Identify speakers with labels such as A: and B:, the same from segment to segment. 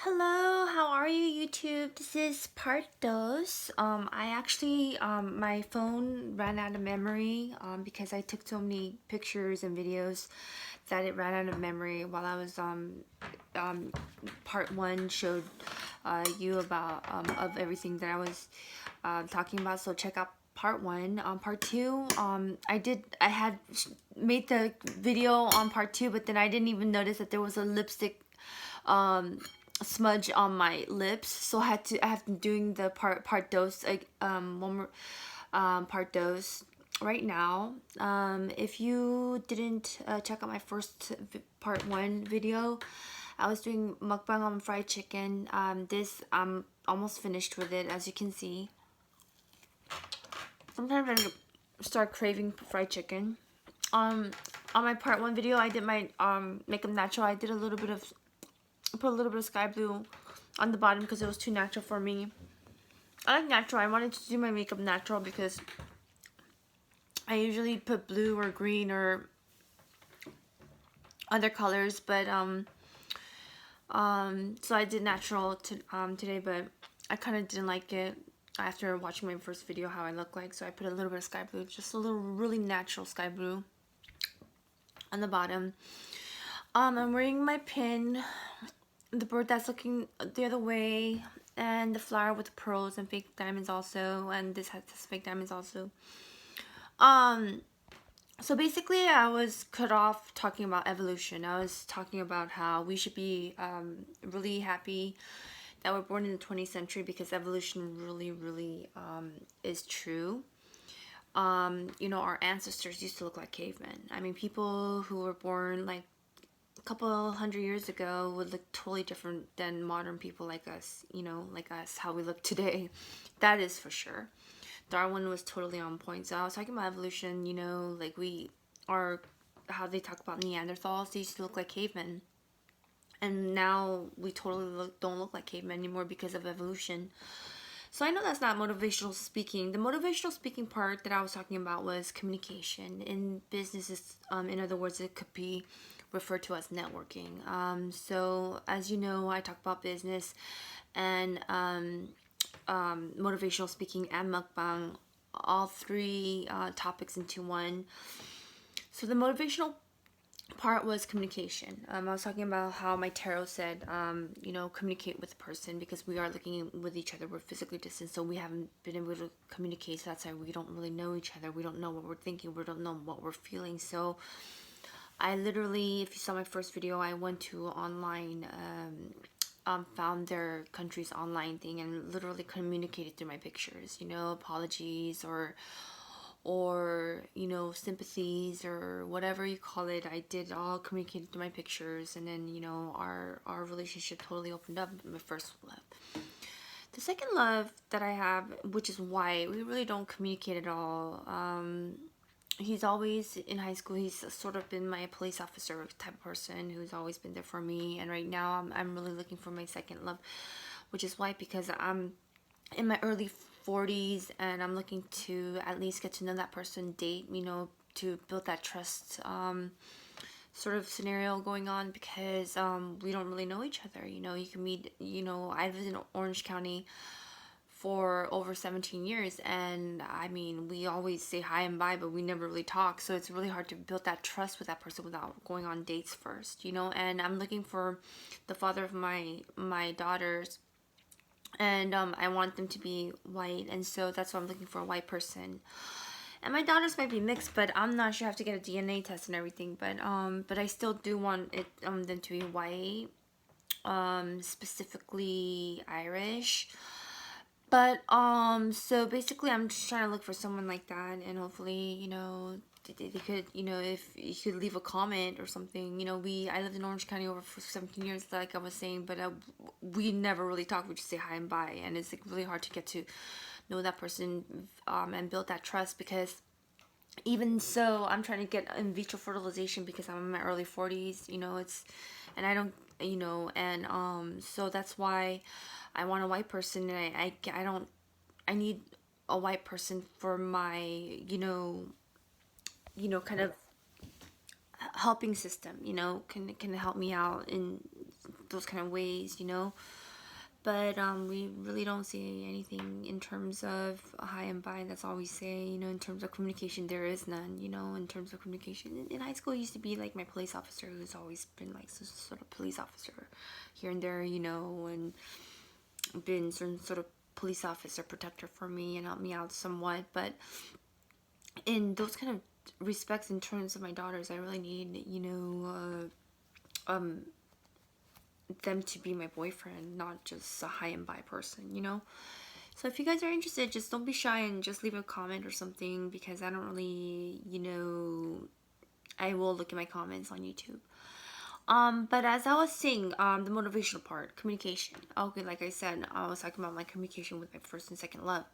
A: Hello, how are you, YouTube? This is part dos. I actually, my phone ran out of memory because I took so many pictures and videos that it ran out of memory while I was part one showed you about of everything that I was talking about. So check out part one. Part two, I had made the video on part two, but then I didn't even notice that there was a lipstick um smudge on my lips, so I have been doing the part dose, like one more part dose right now. If you didn't check out my first part one video, I was doing mukbang on fried chicken. This I'm almost finished with it, as you can see. Sometimes I start craving fried chicken. um on my part one video, I did my makeup natural. I did a little bit of put a little bit of sky blue on the bottom because it was too natural for me. I like natural. I wanted to do my makeup natural because I usually put blue or green or other colors, but so I did natural today, but I kind of didn't like it after watching my first video how I look like, so I put a little bit of sky blue, just a little really natural sky blue on the bottom. I'm wearing my pin, the bird that's looking the other way, and the flower with the pearls and fake diamonds also, and this has fake diamonds also. So basically I was cut off talking about evolution. I was talking about how we should be really happy that we're born in the 20th century because evolution really is true. You know, our ancestors used to look like cavemen. I mean, people who were born like a couple hundred years ago would look totally different than modern people like us, you know, like us, how we look today. That is for sure. Darwin was totally on point. So I was talking about evolution, you know, like we are, how they talk about Neanderthals, they used to look like cavemen. And now we totally don't look like cavemen anymore because of evolution. So I know that's not motivational speaking. The motivational speaking part that I was talking about was communication. In businesses, in other words, it could be referred to as networking. So as you know, I talk about business and motivational speaking and mukbang, all three topics into one. So the motivational part was communication. I was talking about how my tarot said, you know, communicate with the person because we are looking with each other. We're physically distant, so we haven't been able to communicate. So that's why we don't really know each other. We don't know what we're thinking. We don't know what we're feeling. So I literally, if you saw my first video, I went to online, found their country's online thing and literally communicated through my pictures. You know, apologies or you know, sympathies or whatever you call it. I did all communicated through my pictures, and then you know our relationship totally opened up. My first love. The second love that I have, which is white, we really don't communicate at all. He's always in high school. He's sort of been my police officer type of person who's always been there for me. And right now, I'm really looking for my second love, which is white, because I'm in my early 40s and I'm looking to at least get to know that person, date, you know, to build that trust sort of scenario going on, because we don't really know each other. You know, you can meet, you know, I lived in Orange County for over 17 years, and I mean, we always say hi and bye, but we never really talk. So it's really hard to build that trust with that person without going on dates first, you know. And I'm looking for the father of my daughters, and I want them to be white, and so that's why I'm looking for a white person. And my daughters might be mixed, but I'm not sure. I have to get a DNA test and everything. But I still do want it them to be white, specifically Irish. But so basically, I'm just trying to look for someone like that, and hopefully, you know, they could, you know, if you could leave a comment or something. You know, I lived in Orange County over for 17 years, like I was saying, but we never really talk. We just say hi and bye, and it's like really hard to get to know that person and build that trust, because even so, I'm trying to get in vitro fertilization because I'm in my early 40s. You know, and I don't, you know, and so that's why I want a white person, and I don't, I need a white person for my, kind of helping system. You know, can help me out in those kind of ways, you know. But we really don't see anything in terms of high and by. That's all we say, you know. In terms of communication, there is none, you know. In terms of communication, in high school, I used to be like my police officer, who's always been like some sort of police officer here and there, you know, and been some sort of police officer protector for me and helped me out somewhat. But in those kind of respects, in terms of my daughters, I really need, you know, them to be my boyfriend, not just a high and by person, you know. So if you guys are interested, just don't be shy and just leave a comment or something, because I don't really, you know, I will look at my comments on YouTube. But as I was saying, the motivational part, communication. Okay, like I said, I was talking about my communication with my first and second love.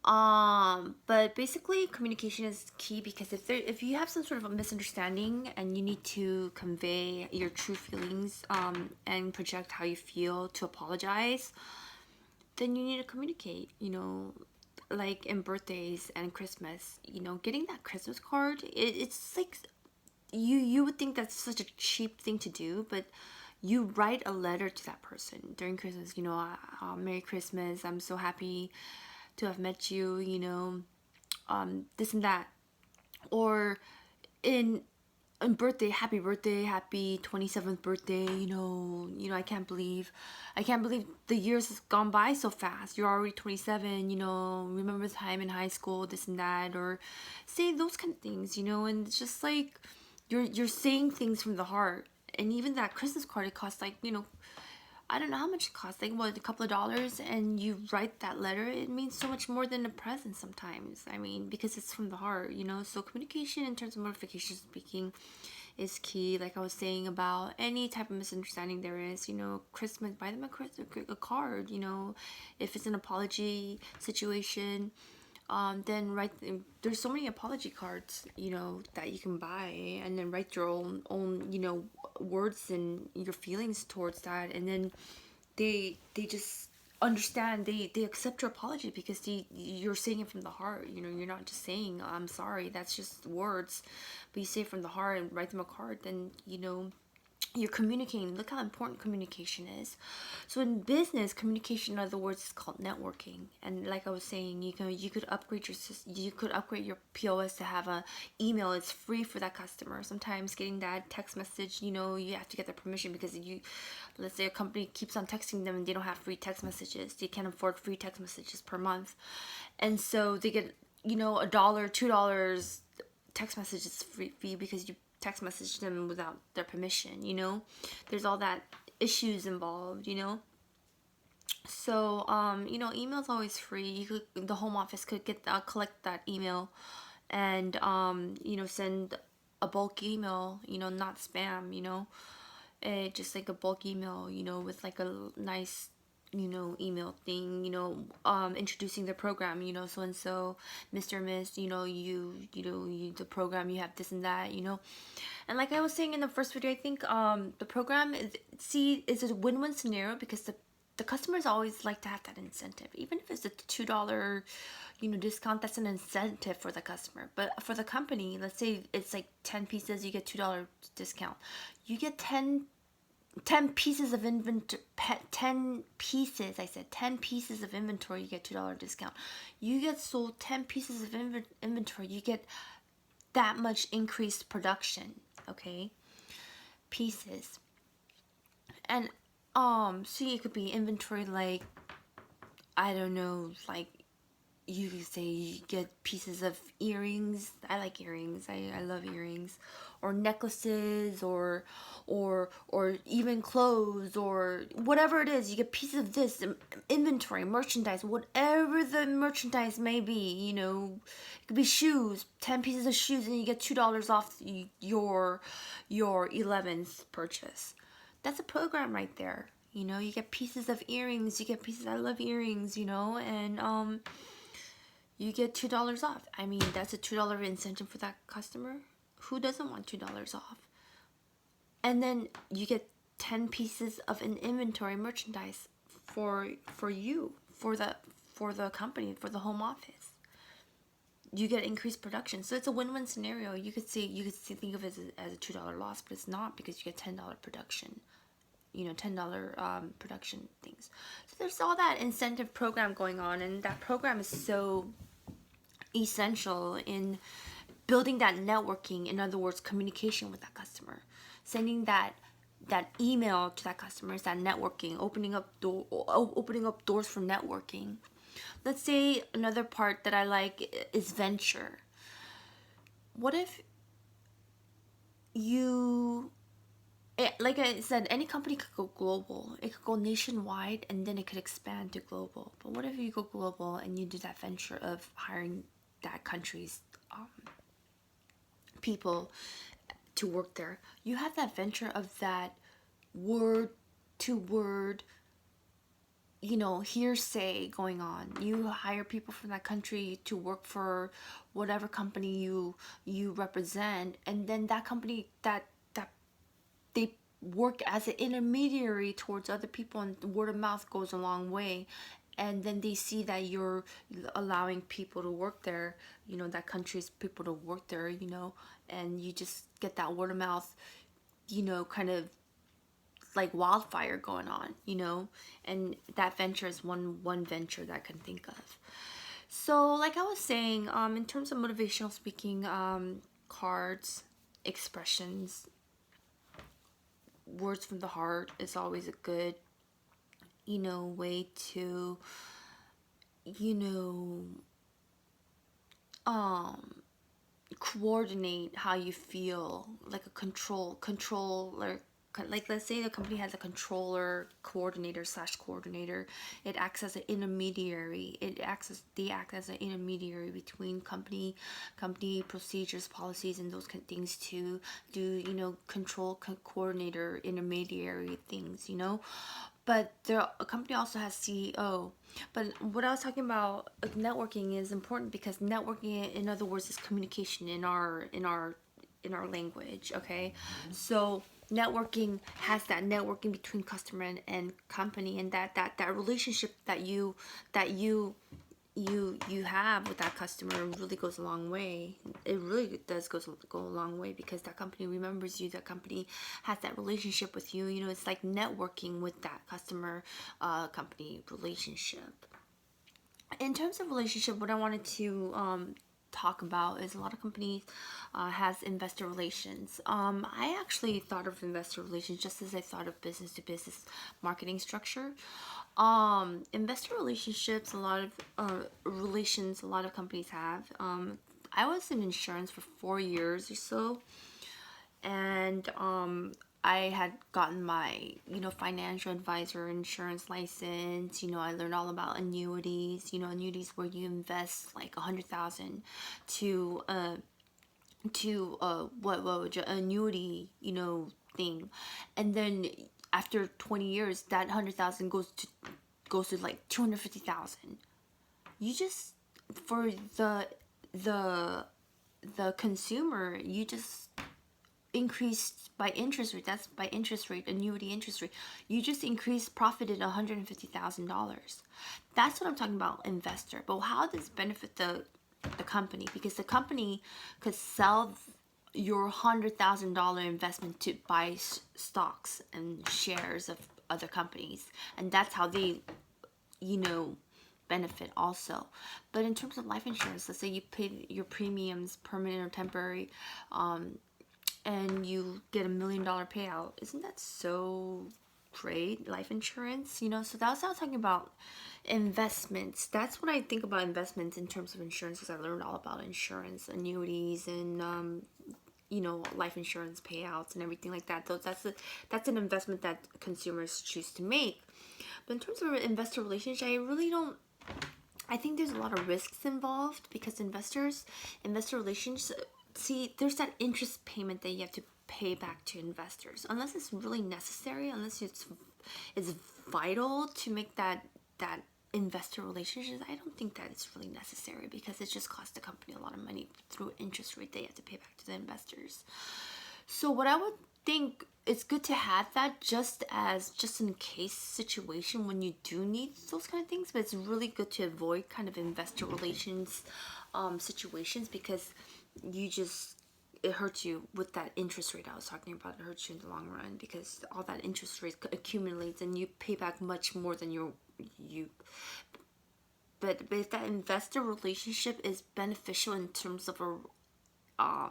A: But basically communication is key, because if you have some sort of a misunderstanding and you need to convey your true feelings and project how you feel to apologize, then you need to communicate, you know, like in birthdays and Christmas, you know, getting that Christmas card, it's like you would think that's such a cheap thing to do, but you write a letter to that person during Christmas, you know, Merry Christmas, I'm so happy to have met you, you know, this and that. Or in birthday, happy 27th birthday, you know, I can't believe the years has gone by so fast. You're already 27, you know, remember the time in high school, this and that, or say those kind of things, you know. And it's just like you're saying things from the heart. And even that Christmas card, it costs like, you know, I don't know how much it costs, like what, a couple of dollars, and you write that letter, it means so much more than a present sometimes. I mean, because it's from the heart, you know. So communication in terms of motivation speaking is key. Like I was saying about any type of misunderstanding there is, you know, Christmas, buy them a card, you know. If it's an apology situation, then write. There's so many apology cards, you know, that you can buy, and then write your own, you know, words and your feelings towards that, and then they just understand. They accept your apology because you're saying it from the heart. You know, you're not just saying I'm sorry. That's just words, but you say it from the heart and write them a card. Then, you know, you're communicating. Look how important communication is. So in business, communication, in other words, is called networking. And like I was saying, you could upgrade your POS to have a email. It's free for that customer. Sometimes getting that text message, you know, you have to get their permission, because let's say a company keeps on texting them and they don't have free text messages. They can't afford free text messages per month, and so they get, you know, $1, $2 text messages free because you text message them without their permission, you know. There's all that issues involved, you know. So you know, email's always free. The home office could collect that email and you know, send a bulk email, you know, not spam, you know. Just like a bulk email, you know, with like a nice, you know, email thing, you know, introducing the program, you know, so and so, Mr. Miss, you know, the program, you have this and that, you know. And like I was saying in the first video, I think the program is a win-win scenario, because the customers always like to have that incentive, even if it's a $2, you know, discount. That's an incentive for the customer. But for the company, let's say it's like 10 pieces, you get $2 discount. You get 10 pieces of inventory, 10 pieces, I said 10 pieces of inventory, you get $2 discount. You get sold 10 pieces of inventory, you get that much increased production, okay? Pieces. And see, it could be inventory like, I don't know, like you could say you get pieces of earrings. I like earrings. I love earrings, or necklaces, or even clothes, or whatever it is. You get pieces of this inventory, merchandise, whatever the merchandise may be. You know, it could be shoes. 10 pieces of shoes, and you get $2 off your 11th purchase. That's a program right there. You know, you get pieces of earrings. You get pieces. I love earrings. You know, and you get $2 off. I mean, that's a $2 incentive for that customer. Who doesn't want $2 off? And then you get 10 pieces of an inventory merchandise for you, for the company, for the home office. You get increased production. So it's a win-win scenario. You could think of it as a $2 loss, but it's not, because you get $10 production. $10 production things. So there's all that incentive program going on, and that program is so essential in building that networking. In other words, communication with that customer, sending that email to that customer is that networking, opening up doors for networking. Let's say another part that I like is venture. What if like I said, any company could go global. It could go nationwide and then it could expand to global. But what if you go global and you do that venture of hiring that country's people to work there? You have that venture of that word to word, hearsay going on. You hire people from that country to work for whatever company you represent, and then that company that they work as an intermediary towards other people, and word of mouth goes a long way. And then they see that you're allowing people to work there, that country's people to work there, and you just get that word of mouth, kind of like wildfire going on, and that venture is one venture that I can think of. So like I was saying, in terms of motivational speaking, cards, expressions, words from the heart is always a good, way to, coordinate how you feel, like a controller. Like, let's say the company has a controller, coordinator. It acts as an intermediary. They act as an intermediary between company procedures, policies, and those kind of things to do, control, coordinator, intermediary things, But a company also has CEO. But what I was talking about, networking is important because networking, in other words, is communication in our language. Okay, so networking has that networking between customer and company, and that relationship that you have with that customer really goes a long way. It really does go a long way because that company remembers you. That company has that relationship with you. It's like networking with that customer company relationship. In terms of relationship, what I wanted to talk about is a lot of companies has investor relations. I actually thought of investor relations just as I thought of business to business marketing structure. Investor relationships, a lot of relations a lot of companies have. I was in insurance for 4 years or so, and I had gotten my, financial advisor insurance license. I learned all about annuities, annuities where you invest like 100,000 to what would you, annuity, thing. And then after 20 years, that 100,000 goes to like 250,000. You just, for the consumer, you just increased by interest rate. That's by interest rate, annuity interest rate. You just increased profited $150,000. That's what I'm talking about, investor. But how does this benefit the company? Because the company could sell your $100,000 investment to buy stocks and shares of other companies, and that's how they, benefit also. But in terms of life insurance, let's say you pay your premiums, permanent or temporary, and you get $1 million payout. Isn't that so great? Life insurance, so that's what I was talking about. Investments. That's what I think about investments in terms of insurance, because I learned all about insurance, annuities, and life insurance payouts and everything like that. That's an investment that consumers choose to make. But in terms of investor relationship, I think there's a lot of risks involved, because investor relations, see, there's that interest payment that you have to pay back to investors, unless it's really necessary, unless it's vital to make that investor relationship. I don't think that it's really necessary, because it just costs the company a lot of money through interest rate they have to pay back to the investors. So what I would think, it's good to have that just in case situation when you do need those kind of things, but it's really good to avoid kind of investor relations situations, because you just it hurts you with that interest rate I was talking about. It hurts you in the long run because all that interest rate accumulates and you pay back much more than you. But if that investor relationship is beneficial in terms of a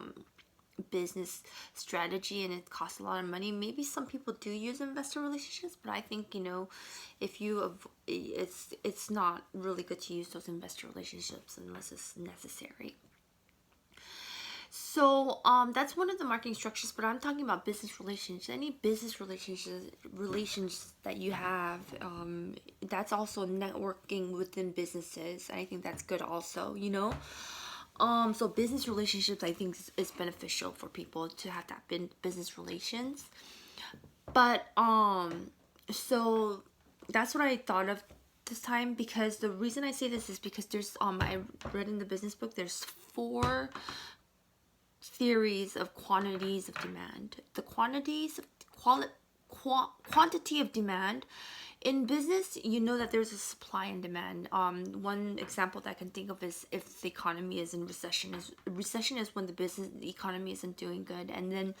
A: business strategy and it costs a lot of money, maybe some people do use investor relationships, but I think, if you it's not really good to use those investor relationships unless it's necessary. So that's one of the marketing structures, but I'm talking about business relations. Any business relations that you have, that's also networking within businesses. I think that's good also, so business relationships, I think, is beneficial for people to have that business relations. But so that's what I thought of this time, because the reason I say this is because there's I read in the business book, there's 4 theories of quantities of demand. The quantities of quantity of demand in business, that there's a supply and demand. One example that I can think of is if the economy is in recession. Recession is when the economy isn't doing good, and then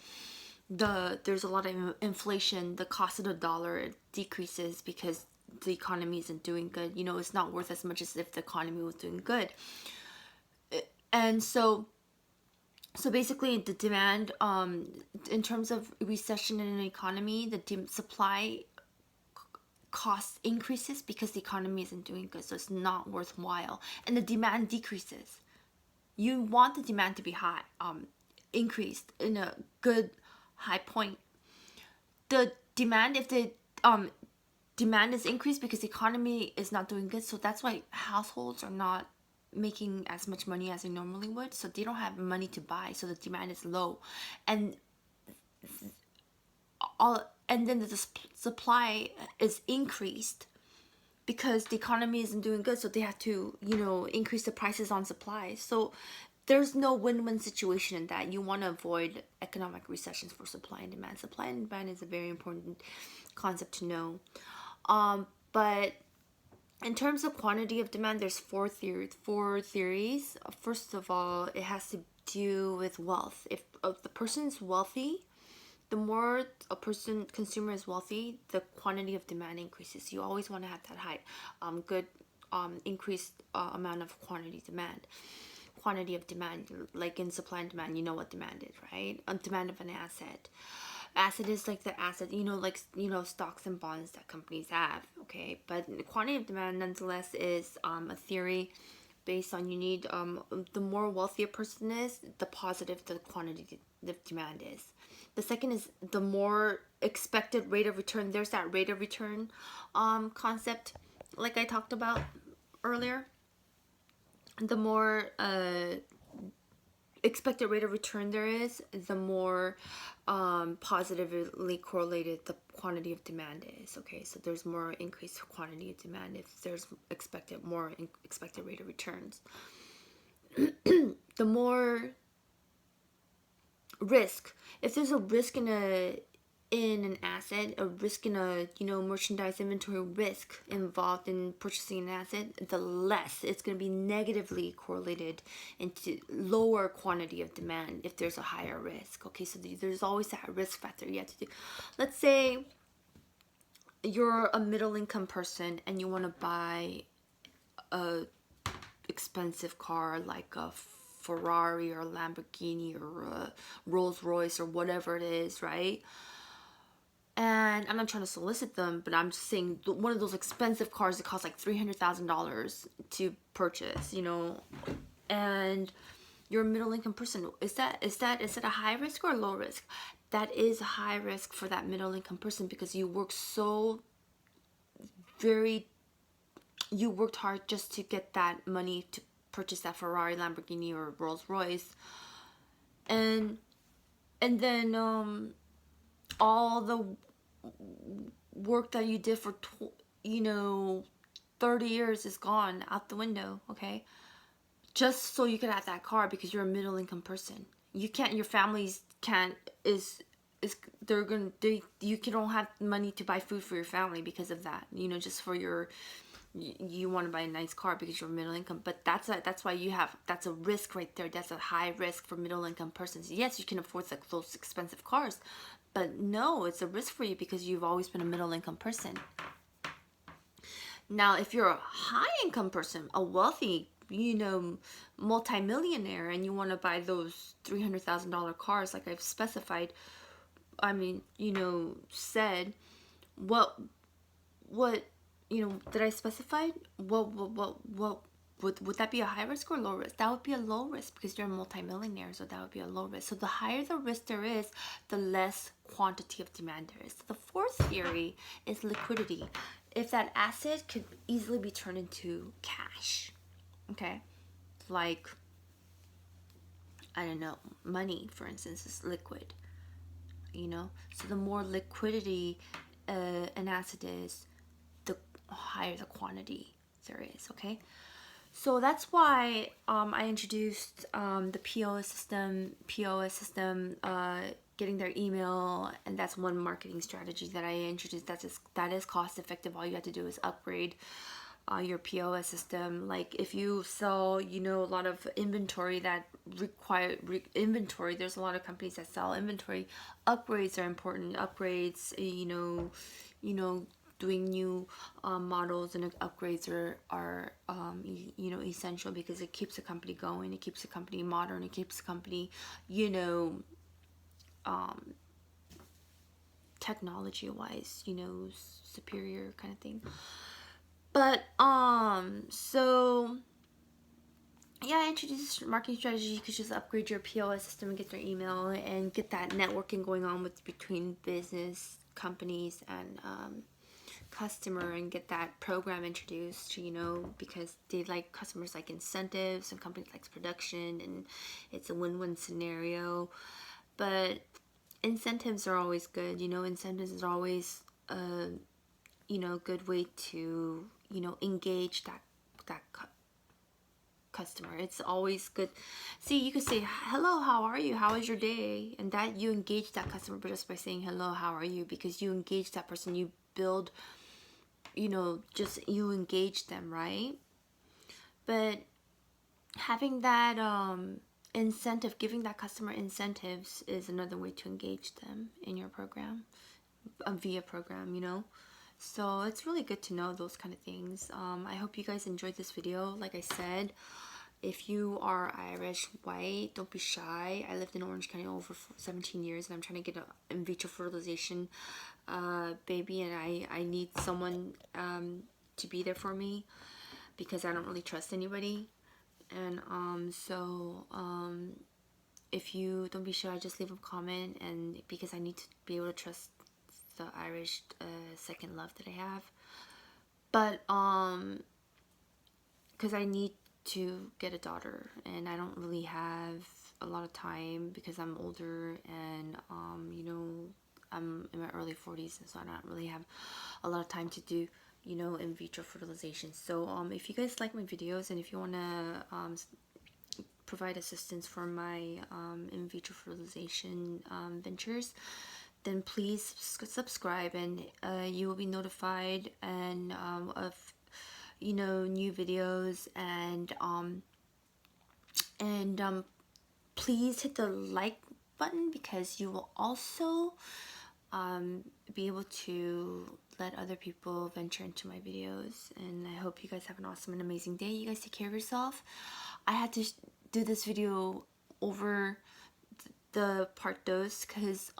A: there's a lot of inflation. The cost of the dollar decreases because the economy isn't doing good. It's not worth as much as if the economy was doing good. And so basically, the demand, in terms of recession in an economy, the supply cost increases because the economy isn't doing good, so it's not worthwhile, and the demand decreases. You want the demand to be high, increased in a good high point. The demand, if the demand is increased because the economy is not doing good, so that's why households are not making as much money as they normally would, so they don't have money to buy, so the demand is low, and then the supply is increased because the economy isn't doing good, so they have to increase the prices on supplies. So there's no win-win situation in that. You want to avoid economic recessions for supply and demand. Supply and demand is a very important concept to know. But in terms of quantity of demand, there's 4 theories. First of all, it has to do with wealth. If the person's wealthy, the more consumer is wealthy, the quantity of demand increases. You always want to have that high, good, increased amount of quantity of demand. Like in supply and demand, you know what demand is, right? Demand of an asset. Asset is like the asset, stocks and bonds that companies have, okay? But the quantity of demand, nonetheless, is a theory based on you need, the more wealthy a person is, the positive the quantity of demand is. The second is the more expected rate of return. There's that rate of return concept, like I talked about earlier. The more expected rate of return there is, the more positively correlated the quantity of demand is. Okay, so there's more increased quantity of demand if there's more expected rate of returns. The more risk, if there's a risk in an asset, a risk in a merchandise inventory risk involved in purchasing an asset, the less it's going to be negatively correlated into lower quantity of demand if there's a higher risk. Okay, so there's always that risk factor you have to do. Let's say you're a middle income person and you want to buy a expensive car like a Ferrari or a Lamborghini or a Rolls Royce or whatever it is, right? And I'm not trying to solicit them, but I'm just saying one of those expensive cars that cost like $300,000 to purchase, and you're a middle income person. Is that a high risk or a low risk? That is a high risk for that middle income person because you worked hard just to get that money to purchase that Ferrari, Lamborghini, or Rolls Royce, and then all the work that you did for 30 years is gone out the window, okay? Just so you could have that car because you're a middle income person. Your family is you don't have money to buy food for your family because of that, you know, just for your, you want to buy a nice car because you're middle income. But that's why that's a risk right there. That's a high risk for middle income persons. Yes, you can afford like those expensive cars, but no, it's a risk for you because you've always been a middle income person. Now, if you're a high income person, a wealthy, you know, multimillionaire, and you want to buy those $300,000 cars, like I've specified, I mean, you know, said, what, you know, did I specify? What would that be a high risk or low risk? That would be a low risk because you're a multimillionaire, so that would be a low risk. So the higher the risk there is, the less quantity of demand there is. So the fourth theory is liquidity. If that asset could easily be turned into cash, okay, like, I don't know, money, for instance, is liquid, you know. So the more liquidity an asset is, the higher the quantity there is, okay. So that's why I introduced the POS system, getting their email, and that's one marketing strategy that I introduced. That is cost effective. All you have to do is upgrade your POS system. Like if you sell, you know, a lot of inventory that require inventory. There's a lot of companies that sell inventory. Upgrades are important. Upgrades, you know, doing new models and upgrades are you know, essential because it keeps the company going. It keeps the company modern. It keeps the company, you know, technology wise, you know, superior kind of thing. But so yeah, I introduced a marketing strategy. You could just upgrade your POS system and get their email and get that networking going on with between business companies and customer, and get that program introduced, you know, because they like, customers like incentives and companies likes production, and it's a win-win scenario. But incentives are always good, you know. Incentives are always you know, good way to, you know, engage that customer. It's always good. See, you could say, hello, how are you, how is your day, and that you engage that customer just by saying hello, how are you, because you engage that person. You build, you know, just you engage them, right? But having that incentive, giving that customer incentives, is another way to engage them in your program, via program, you know. So it's really good to know those kind of things. I hope you guys enjoyed this video. Like I said, if you are Irish, white, don't be shy. I lived in Orange County over 17 years, and I'm trying to get an in vitro fertilization baby, and I need someone to be there for me because I don't really trust anybody. And if you, don't be shy, just leave a comment, and because I need to be able to trust the Irish second love that I have. But because I need to get a daughter, and I don't really have a lot of time because I'm older, and you know, I'm in my early 40s, and so I don't really have a lot of time to do, you know, in vitro fertilization. So if you guys like my videos, and if you want to provide assistance for my in vitro fertilization ventures, then please subscribe, and you will be notified and of, you know, new videos. And please hit the like button, because you will also be able to let other people venture into my videos. And I hope you guys have an awesome and amazing day. You guys take care of yourself. I had to do this video over the part dose because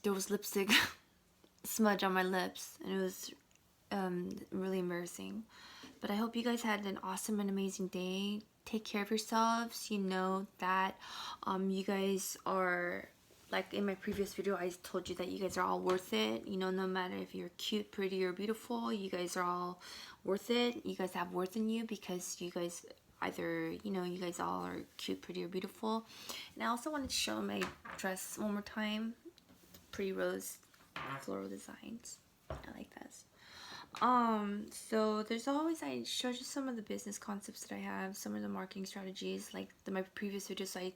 A: there was lipstick smudge on my lips, and it was really embarrassing. But I hope you guys had an awesome and amazing day. Take care of yourselves. You know that you guys are, like in my previous video, I told you that you guys are all worth it. You know, no matter if you're cute, pretty, or beautiful, you guys are all worth it. You guys have worth in you because you guys either, you know, you guys all are cute, pretty, or beautiful. And I also wanted to show my dress one more time. Pretty rose floral designs. I like this. So there's always, I showed you some of the business concepts that I have, some of the marketing strategies. Like my previous videos, I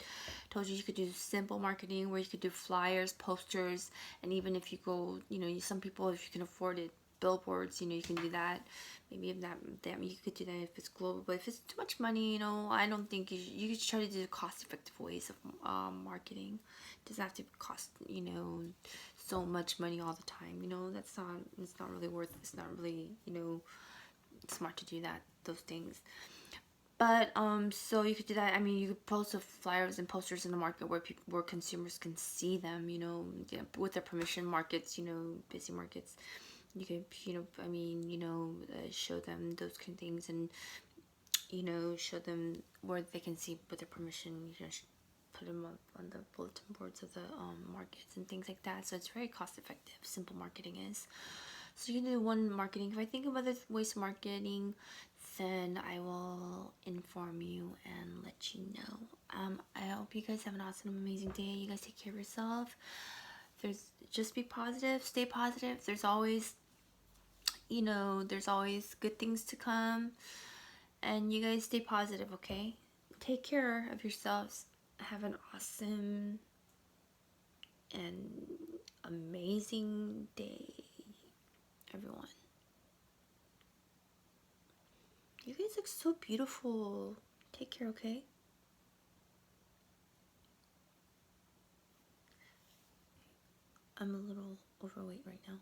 A: told you could do simple marketing where you could do flyers, posters, and even if you go, some people, if you can afford it, billboards, you can do that. Maybe if that you could do that if it's global, but if it's too much money, I don't think you should try to do cost-effective ways of marketing. It doesn't have to cost so much money all the time. It's not really worth. It's not really smart to do those things. But so you could do that. I mean, you could post flyers and posters in the market where consumers can see them. With their permission. Markets, busy markets. You could, show them those kind of things, and show them where they can see with their permission. Put them up on the bulletin boards of the markets and things like that. So it's very cost effective. Simple marketing is. So you can do one marketing. If I think of other ways of marketing, then I will inform you and let you know. I hope you guys have an awesome, amazing day. You guys take care of yourself. Just be positive, stay positive. There's always good things to come. And you guys stay positive, okay? Take care of yourselves. Have an awesome and amazing day, everyone. You guys look so beautiful. Take care, okay? I'm a little overweight right now.